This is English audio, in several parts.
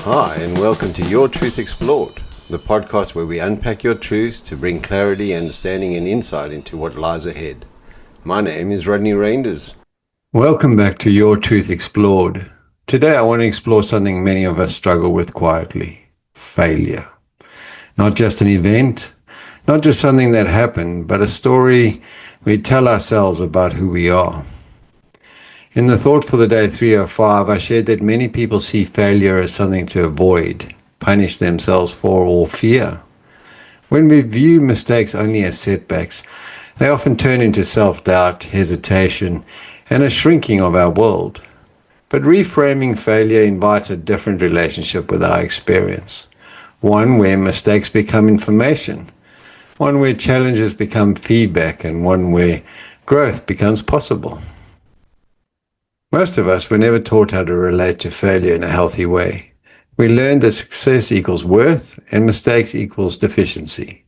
Hi, and welcome to Your Truth Explored, the podcast where we unpack your truths to bring clarity, understanding, and insight into what lies ahead. My name is Rodney Reynders. Welcome back to Your Truth Explored. Today I want to explore something many of us struggle with quietly: failure. Not just an event, not just something that happened, but a story we tell ourselves about who we are. In the Thought for the Day 305, I shared that many people see failure as something to avoid, punish themselves for, or fear. When we view mistakes only as setbacks, they often turn into self-doubt, hesitation, and a shrinking of our world. But reframing failure invites a different relationship with our experience. One where mistakes become information, one where challenges become feedback, and one where growth becomes possible. Most of us were never taught how to relate to failure in a healthy way. We learned that success equals worth and mistakes equals deficiency.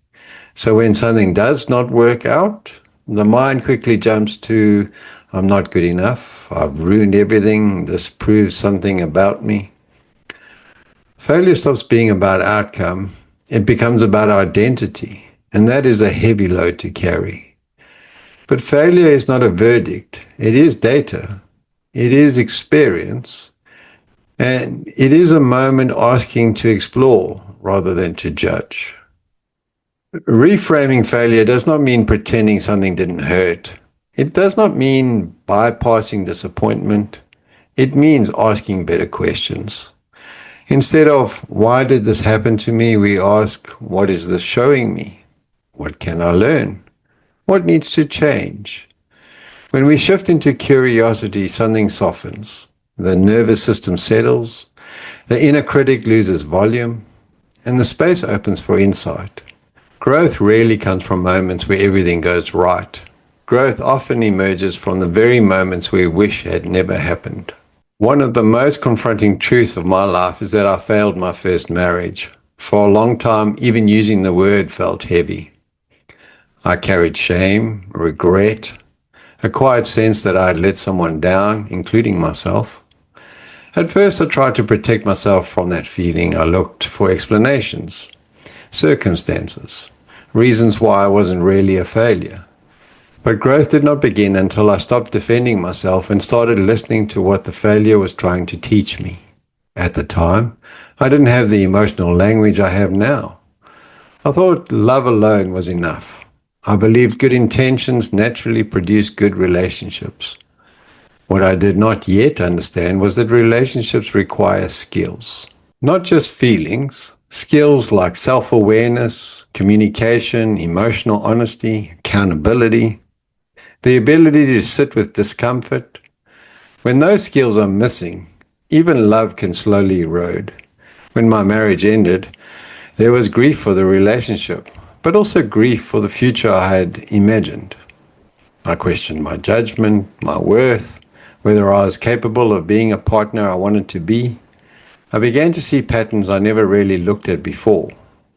So when something does not work out, the mind quickly jumps to, I'm not good enough, I've ruined everything, this proves something about me. Failure stops being about outcome, it becomes about identity, and that is a heavy load to carry. But failure is not a verdict, it is data. It is experience, and it is a moment asking to explore rather than to judge. Reframing failure does not mean pretending something didn't hurt. It does not mean bypassing disappointment. It means asking better questions. Instead of, why did this happen to me, we ask, what is this showing me? What can I learn? What needs to change? When we shift into curiosity, something softens. The nervous system settles, the inner critic loses volume, and the space opens for insight. Growth rarely comes from moments where everything goes right. Growth often emerges from the very moments we wish had never happened. One of the most confronting truths of my life is that I failed my first marriage. For a long time, even using the word felt heavy. I carried shame, regret, a quiet sense that I had let someone down, including myself. At first, I tried to protect myself from that feeling. I looked for explanations, circumstances, reasons why I wasn't really a failure. But growth did not begin until I stopped defending myself and started listening to what the failure was trying to teach me. At the time, I didn't have the emotional language I have now. I thought love alone was enough. I believed good intentions naturally produce good relationships. What I did not yet understand was that relationships require skills, not just feelings, skills like self-awareness, communication, emotional honesty, accountability, the ability to sit with discomfort. When those skills are missing, even love can slowly erode. When my marriage ended, there was grief for the relationship, but also grief for the future I had imagined. I questioned my judgment, my worth, whether I was capable of being a partner I wanted to be. I began to see patterns I never really looked at before,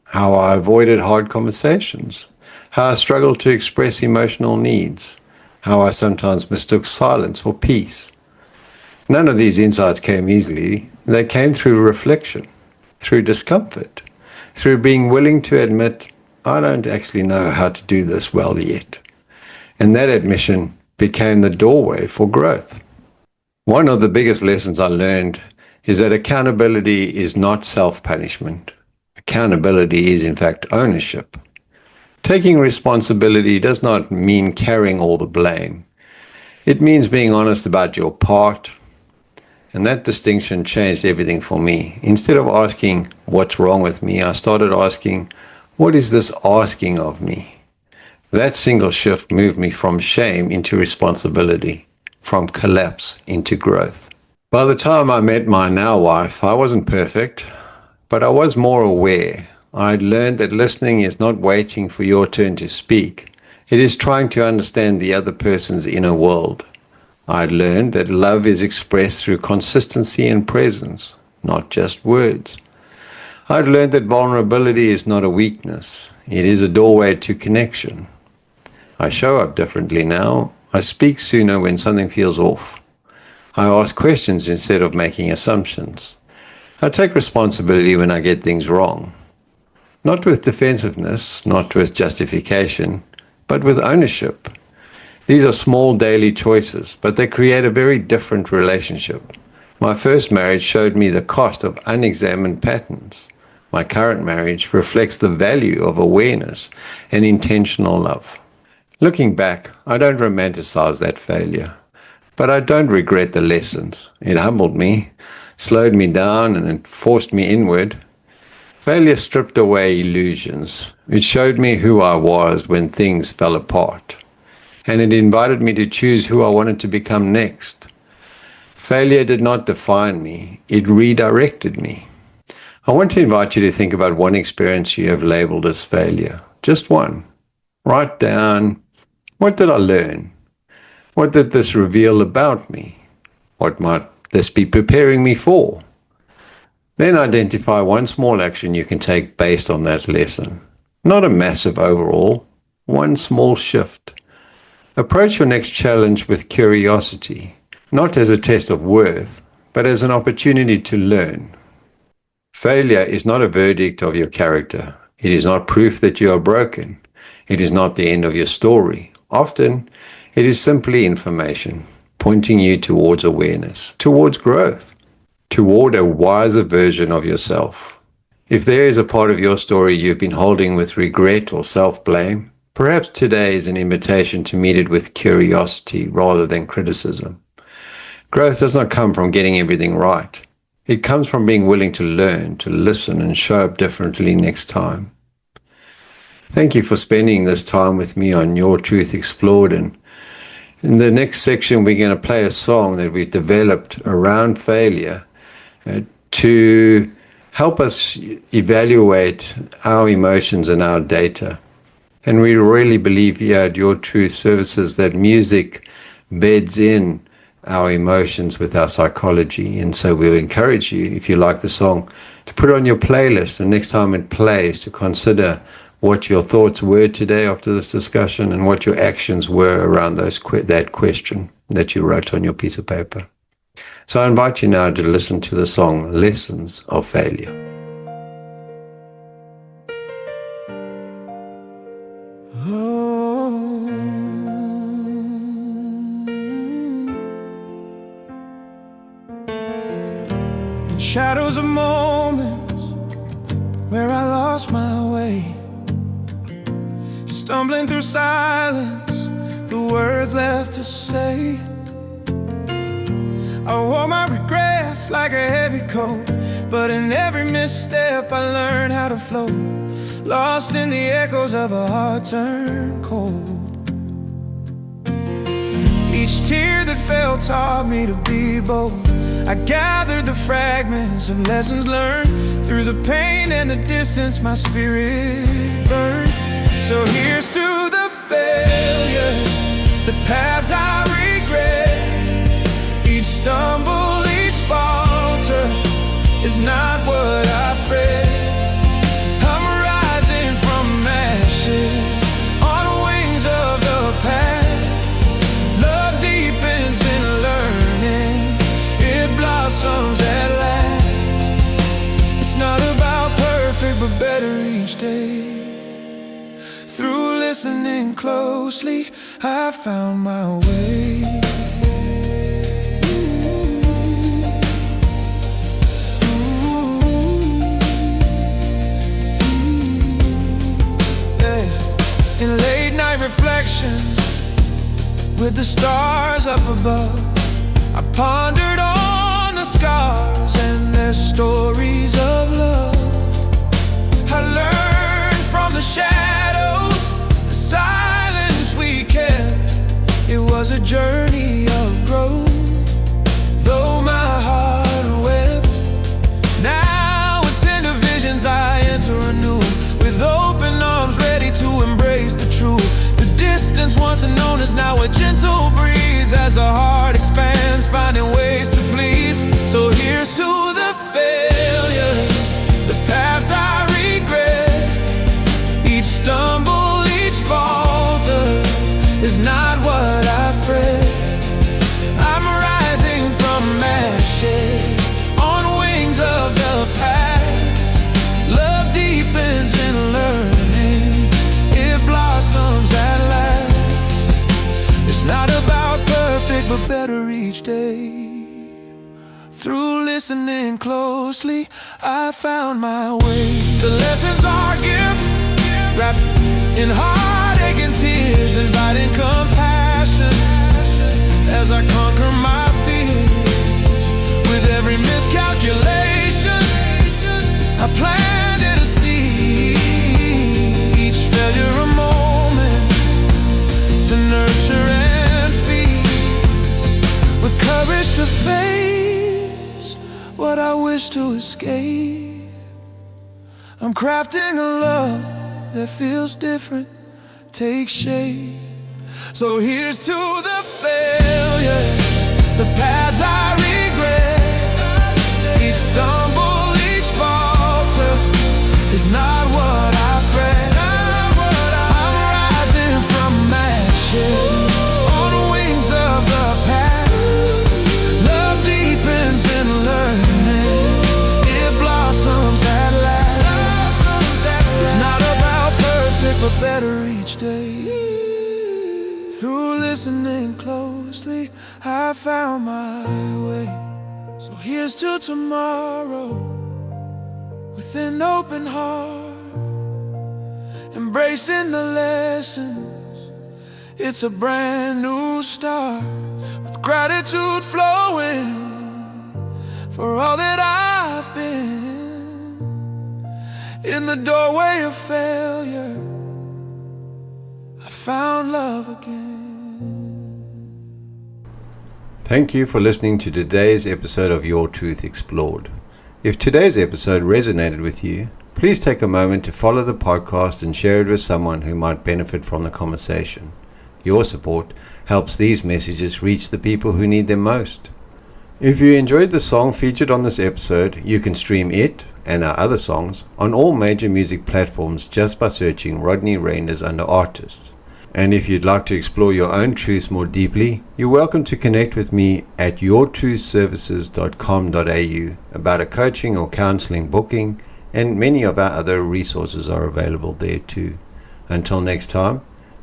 how I avoided hard conversations, how I struggled to express emotional needs, how I sometimes mistook silence for peace. None of these insights came easily. They came through reflection, through discomfort, through being willing to admit, I don't actually know how to do this well yet. And that admission became the doorway for growth. One of the biggest lessons I learned is that accountability is not self-punishment. Accountability is, in fact, ownership. Taking responsibility does not mean carrying all the blame. It means being honest about your part. And that distinction changed everything for me. Instead of asking, what's wrong with me, I started asking, what is this asking of me? That single shift moved me from shame into responsibility, from collapse into growth. By the time I met my now wife, I wasn't perfect, but I was more aware. I'd learned that listening is not waiting for your turn to speak. It is trying to understand the other person's inner world. I'd learned that love is expressed through consistency and presence, not just words. I'd learned that vulnerability is not a weakness. It is a doorway to connection. I show up differently now. I speak sooner when something feels off. I ask questions instead of making assumptions. I take responsibility when I get things wrong. Not with defensiveness, not with justification, but with ownership. These are small daily choices, but they create a very different relationship. My first marriage showed me the cost of unexamined patterns. My current marriage reflects the value of awareness and intentional love. Looking back, I don't romanticize that failure, but I don't regret the lessons. It humbled me, slowed me down, and it forced me inward. Failure stripped away illusions. It showed me who I was when things fell apart. And it invited me to choose who I wanted to become next. Failure did not define me. It redirected me. I want to invite you to think about one experience you have labeled as failure. Just one. Write down, what did I learn? What did this reveal about me? What might this be preparing me for? Then identify one small action you can take based on that lesson. Not a massive overhaul, one small shift. Approach your next challenge with curiosity, not as a test of worth, but as an opportunity to learn. Failure is not a verdict of your character. It is not proof that you are broken. It is not the end of your story. Often, it is simply information, pointing you towards awareness, towards growth, toward a wiser version of yourself. If there is a part of your story you've been holding with regret or self-blame, perhaps today is an invitation to meet it with curiosity rather than criticism. Growth does not come from getting everything right. It comes from being willing to learn, to listen, and show up differently next time. Thank you for spending this time with me on Your Truth Explored. And in the next section, we're going to play a song that we've developed around failure to help us evaluate our emotions and our data. And we really believe here at Your Truth Services that music beds in our emotions with our psychology. And so we'll encourage you, if you like the song, to put it on your playlist, and next time it plays, to consider what your thoughts were today after this discussion and what your actions were around that question that you wrote on your piece of paper. So I invite you now to listen to the song Lessons of Failure. Shadows of moments where I lost my way, stumbling through silence, the words left to say. I wore my regrets like a heavy coat, but in every misstep I learned how to float, lost in the echoes of a heart turned cold. Each tear that fell taught me to be bold. I gathered the fragments of lessons learned. Through the pain and the distance, my spirit burned. So here's to the failures, the paths I regret. Each stumble, each falter is not what I fret. I'm rising from ashes on wings of the past. Love deepens in learning, it blossoms at last. It's not about perfect, but better each day. Through listening closely, I found my way. In late night reflections, with the stars up above, I pondered on the scars and their stories of love. I learned from the shadows, the silence we kept. It was a journey of growth, though my heart wept. Now with tender visions I enter anew, with open arms ready to embrace the truth. The distance once unknown is now a gentle breeze, as the heart expands, finding ways to please. So here's to the failures, the paths I regret. Each stumble, each falter is not what I fret. I'm rising from ashes on wings of the closely, I found my way. The lessons are gifts, wrapped in heartache and tears, inviting compassion as I conquer my fears. With every miscalculation, I planted a seed, each failure a moment to nurture and feed. With courage to face what I wish to escape, I'm crafting a love that feels different, take shape. So here's to the failure, the paths I regret. Each stumble, each falter is not what I fret. I'm rising from ashes on the wings of the past. Love deepens in learning, it blossoms at last. It's not about perfect, but better each day. Through listening closely, I found my way. So here's to tomorrow, with an open heart, embracing the lessons. It's a brand new start, with gratitude flowing for all that I've been. In the doorway of failure, I found love again. Thank you for listening to today's episode of Your Truth Explored. If today's episode resonated with you, please take a moment to follow the podcast and share it with someone who might benefit from the conversation. Your support helps these messages reach the people who need them most. If you enjoyed the song featured on this episode, you can stream it and our other songs on all major music platforms just by searching Rodney Reynders under Artists. And if you'd like to explore your own truths more deeply, you're welcome to connect with me at yourtruthservices.com.au about a coaching or counseling booking, and many of our other resources are available there too. Until next time,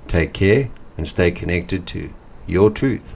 take care and stay connected to your truth.